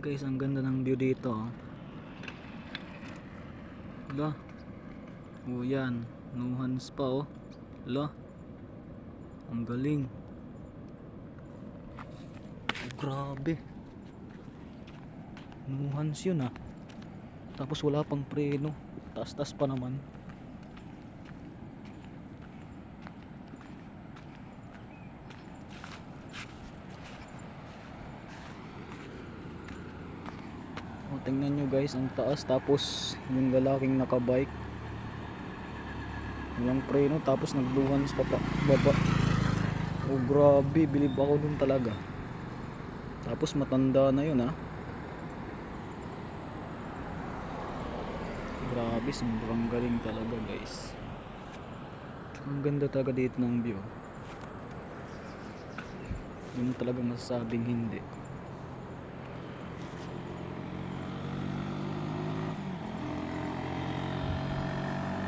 Guys, ang ganda ng view dito, oh. Hala. Oh, yan. Nuhans pa, oh. Hala. Ang galing. Oh, grabe. Nuhans yun, ah. Tapos wala pang preno. Taas-taas pa naman. O, tingnan nyo guys, ang taas. Tapos yung lalaking nakabike, walang preno, tapos nagluhans pa baba. Oh, grabe, bilib ako dun talaga. Tapos matanda na yun, ha. Grabe, sobrang galing talaga guys. Ang ganda talaga dito ng view. Yun talaga masasabing hindi.